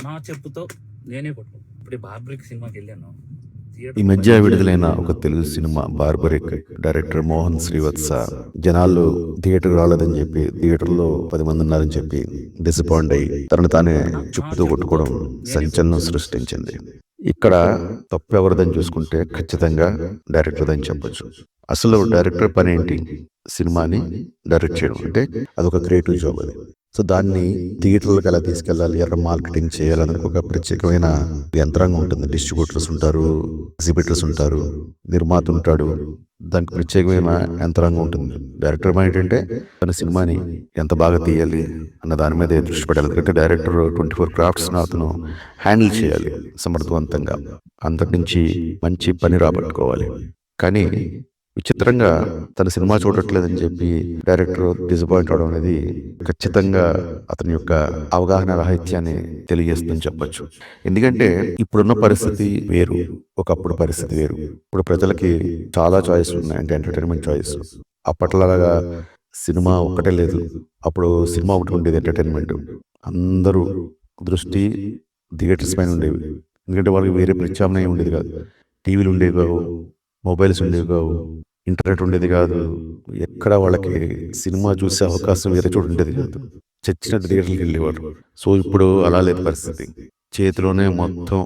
నా చెప్పుతో నేనే కొట్టు. ఇప్పుడు ఈ 'బార్బరిక్' సినిమాకెళ్ళాను. ఈ మధ్య విడుదలైన ఒక Telugu cinema 'barbaric' director Mohan Srivatsa జనాలు థియేటర్ రాలేదని చెప్పి థియేటర్లో 10 మంది ఉన్నారని చెప్పి డిసప్పాయింట్ అయ్యి తనను తానే చెప్పుతూ కొట్టుకోవడం సంచలనం సృష్టించింది. ఇక్కడ తప్పు ఎవరిదని చూసుకుంటే ఖచ్చితంగా డైరెక్టర్దని చెప్పొచ్చు. అసలు డైరెక్టర్ పని ఏంటి? సినిమాని డైరెక్ట్ చేయడం అంటే అదొక క్రియేటివ్ జాబ్ అది. సో దాన్ని థియేటర్లకు ఎలా తీసుకెళ్ళాలి, ఎలా మార్కెటింగ్ చేయాలని ఒక ప్రత్యేకమైన యంత్రాంగం ఉంటుంది. డిస్ట్రిబ్యూటర్స్ ఉంటారు, ఎగ్జిబిటర్స్ ఉంటారు, నిర్మాత ఉంటాడు. దానికి ప్రత్యేకమైన యంత్రాంగం ఉంటుంది. డైరెక్టర్ ఏంటంటే తన సినిమాని ఎంత బాగా తీయాలి అన్న దాని మీద దృష్టి పెట్టాలి. ఎందుకంటే డైరెక్టర్ 24 క్రాఫ్ట్స్ అతను హ్యాండిల్ చేయాలి సమర్థవంతంగా. అంతటి నుంచి మంచి పని రాబట్టుకోవాలి. కానీ విచిత్రంగా తన సినిమా చూడట్లేదని చెప్పి డైరెక్టర్ డిసప్పాయింట్ అవడం అనేది ఖచ్చితంగా అతని యొక్క అవగాహన రాహిత్యాన్ని తెలియజేస్తుందని చెప్పొచ్చు. ఎందుకంటే ఇప్పుడున్న పరిస్థితి వేరు, ఒకప్పుడు పరిస్థితి వేరు. ఇప్పుడు ప్రజలకి చాలా చాయిస్ ఉన్నాయి, అంటే ఎంటర్టైన్మెంట్ చాయిస్. అప్పట్లాగా సినిమా ఒక్కటే లేదు. అప్పుడు సినిమా ఒకటి ఉండేది ఎంటర్టైన్మెంట్. అందరూ దృష్టి థియేటర్స్ పైన ఉండేవి. ఎందుకంటే వాళ్ళకి వేరే ప్రత్యామ్నాయం ఉండేది కాదు. టీవీలు ఉండేవి కావు, మొబైల్స్ ఉండేవి కావు, ఇంటర్నెట్ ఉండేది కాదు. ఎక్కడ వాళ్ళకి సినిమా చూసే అవకాశం వేరే చోటు ఉండేది కాదు. చచ్చినట్టు థియేటర్కి వెళ్ళేవారు. సో ఇప్పుడు అలా లేదు పరిస్థితి. చేతిలోనే మొత్తం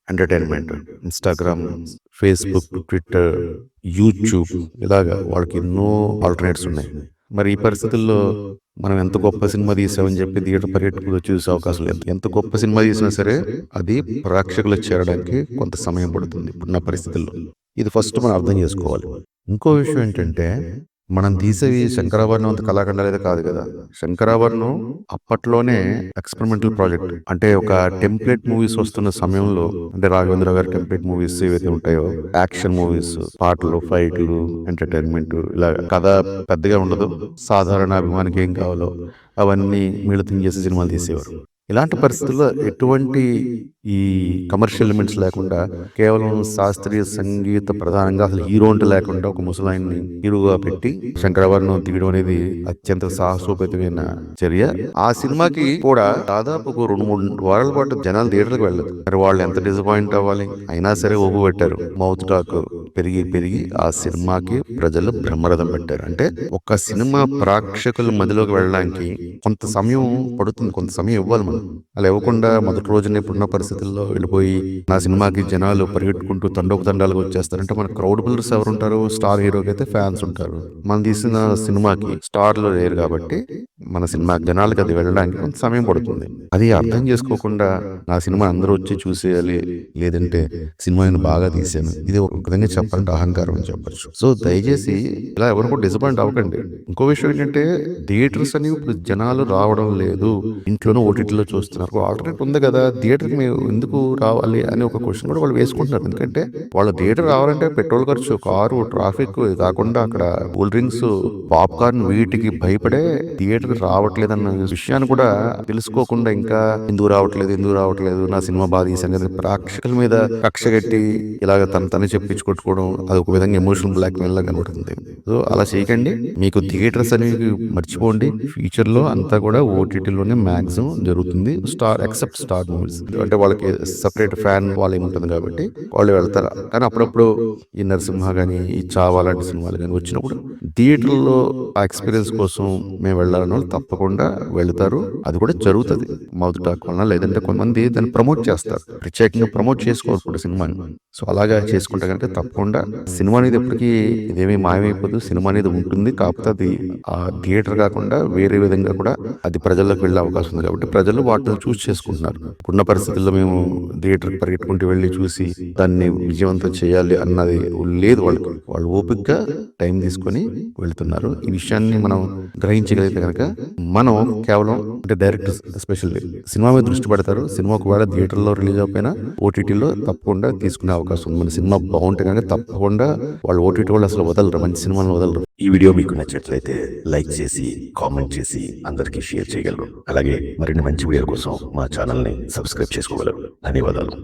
entertainment. Instagram, Facebook, Twitter, YouTube, ఇలాగా వాళ్ళకి ఎన్నో ఆల్టర్నేట్స్ ఉన్నాయి. మరి ఈ పరిస్థితుల్లో మనం ఎంత గొప్ప సినిమా తీసామని చెప్పి థియేటర్ పరిగెట్టుకు చూసే అవకాశం లేదు. ఎంత గొప్ప సినిమా తీసినా సరే అది ప్రేక్షకులకు చేరడానికి కొంత సమయం పడుతుంది ఇప్పుడున్న పరిస్థితుల్లో. ఇది ఫస్ట్ మనం అర్థం చేసుకోవాలి. ఇంకో విషయం ఏంటంటే మనం తీసేవి శంకరాభరణం అంత కళాఖండాలు అయితే కాదు కదా. శంకరాభరణం అప్పట్లోనే ఎక్స్పెరిమెంటల్ ప్రాజెక్ట్. అంటే ఒక టెంప్లెట్ మూవీస్ వస్తున్న సమయంలో, అంటే రాఘవేంద్ర గారి టెంప్లెట్ మూవీస్ ఏవైతే ఉంటాయో, యాక్షన్ మూవీస్, పాటలు, ఫైట్లు, ఎంటర్టైన్మెంట్, ఇలా కథ పెద్దగా ఉండదు, సాధారణ అభిమానికి ఏం కావాలో అవన్నీ మిళితం చేసి సినిమాలు తీసేవారు. ఇలాంటి పరిస్థితుల్లో ఎటువంటి ఈ కమర్షియల్ ఎలిమెంట్స్ లేకుండా కేవలం శాస్త్రీయ సంగీత ప్రధానంగా అసలు హీరో అంటే లేకుండా ఒక ముసలాయిని హీరోగా పెట్టి శంకరాభరణం తీయడం అనేది అత్యంత సాహసోపేతమైన చర్య. ఆ సినిమాకి కూడా దాదాపు ఒక 2-3 వారాల పాటు జనాలు థియేటర్కి వెళ్ళదు. మరి వాళ్ళు ఎంత డిసప్పాయింట్ అవ్వాలి. అయినా సరే ఒప్పు పెట్టారు. మౌత్ టాక్ పెరిగి పెరిగి ఆ సినిమాకి ప్రజలు బ్రహ్మరథం పెట్టారు. అంటే ఒక సినిమా ప్రేక్షకుల మధ్యలోకి వెళ్ళడానికి కొంత సమయం పడుతుంది, కొంత సమయం ఇవ్వాలి. అలా ఇవ్వకుండా మొదటి రోజున ఇప్పుడున్న పరిస్థితుల్లో వెళ్ళిపోయి నా సినిమాకి జనాలు పరిగెట్టుకుంటూ తండోపతండాలుగా వచ్చేస్తారంటే మన క్రౌడ్ బిల్డర్స్ ఎవరు ఉంటారు? స్టార్ హీరోకి అయితే ఫ్యాన్స్ ఉంటారు. మనం తీసిన సినిమాకి స్టార్లు లేరు కాబట్టి మన సినిమా జనాలకి అది వెళ్ళడానికి కొంత సమయం పడుతుంది. అది అర్థం చేసుకోకుండా నా సినిమా అందరూ వచ్చి చూసేయాలి, లేదంటే సినిమాని బాగా తీసాను, ఇది ఒక విధంగా చెప్పాలంటే అహంకారం అని చెప్పచ్చు. సో దయచేసి ఇలా ఎవరు కూడా డిసప్పాయింట్ అవ్వకండి. ఇంకో విషయం ఏంటంటే థియేటర్స్ అని ఇప్పుడు జనాలు రావడం లేదు, ఇంట్లోనూ ఓటీటీలో చూస్తున్నారు. ఆల్టర్నేట్ ఉంది కదా, థియేటర్కి మేము ఎందుకు రావాలి అని ఒక క్వశ్చన్ కూడా వాళ్ళు వేసుకుంటున్నారు. ఎందుకంటే వాళ్ళ థియేటర్ రావాలంటే పెట్రోల్ ఖర్చు, కారు, ట్రాఫిక్, కాకుండా అక్కడ కూల్ డ్రింక్స్, పాప్కార్న్, వీటికి భయపడే థియేటర్ రావట్లేదన్న విషయాన్ని కూడా తెలుసుకోకుండా ఇంకా ఎందుకు రావట్లేదు నా సినిమా బాగా తీసాను కదా ప్రేక్షకుల మీద కక్ష కట్టి ఇలాగ తను చెప్పించుకొట్టుకోవడం, అది ఒక విధంగా ఎమోషనల్ బ్లాక్ మెయిల్ లా కనబడుతుంది. సో అలా చేయకండి. మీకు థియేటర్స్ అనేవి మర్చిపోండి. ఫ్యూచర్ లో అంతా కూడా ఓటీటీలోనే మ్యాక్సిమం జరుగుతుంది. ఎక్సెప్ట్ స్టార్ మూవీస్, అంటే వాళ్ళకి సెపరేట్ ఫ్యాన్ వాళ్ళు ఏముంటుంది కాబట్టి వాళ్ళు వెళ్తారు. కానీ అప్పుడప్పుడు ఈ నరసింహ గానీ, ఈ చావా లాంటి సినిమాలు కానీ వచ్చినప్పుడు థియేటర్లో ఆ ఎక్స్పీరియన్స్ కోసం మేము వెళ్ళాలని వాళ్ళు తప్పకుండా వెళ్తారు. అది కూడా జరుగుతుంది మౌత్ టాక్ వలన. లేదంటే కొంతమంది దాన్ని ప్రమోట్ చేస్తారు, ప్రత్యేకంగా ప్రమోట్ చేసుకోరు సినిమాని. సో అలాగా చేసుకుంటే కనుక తప్పకుండా సినిమా అనేది ఎప్పటికీ ఇదేమీ మాయమైపోదు. సినిమా అనేది ఉంటుంది, కాకపోతే అది ఆ థియేటర్ కాకుండా వేరే విధంగా కూడా అది ప్రజల్లోకి వెళ్ళే అవకాశం ఉంది. కాబట్టి ప్రజలు వాటిని చూస్ చేసుకుంటున్నారు. ఇప్పుడున్న పరిస్థితుల్లో మేము థియేటర్కి పరిగెట్టుకుంటూ వెళ్ళి చూసి దాన్ని విజయవంతం చేయాలి అన్నది లేదు వాళ్ళకి. వాళ్ళు ఓపికగా టైం తీసుకొని వెళ్తున్నారు. ఈ విషయాన్ని మనం గ్రహించగలిగితే కనుక మనం కేవలం అంటే డైరెక్టర్స్ ఎస్పెషల్లీ సినిమా మీద దృష్టి పెడతారు. సినిమా ఒకవేళ థియేటర్లో రిలీజ్ అయిపోయినా ఓటీటీలో తప్పకుండా తీసుకునే అవకాశం ఉంది. మన సినిమా బాగుంటే కనుక తప్పకుండా వాళ్ళు ఓటీటీ వాళ్ళు అసలు వదలరు, మంచి సినిమాలను వదలరు. ఈ వీడియో మీకు నచ్చినట్లయితే లైక్ చేసి, కామెంట్ చేసి అందరికీ షేర్ చేయగలరు. అలాగే మరిన్ని మంచి వీడియోల కోసం మా ఛానల్ని సబ్స్క్రైబ్ చేసుకోగలరు. ధన్యవాదాలు.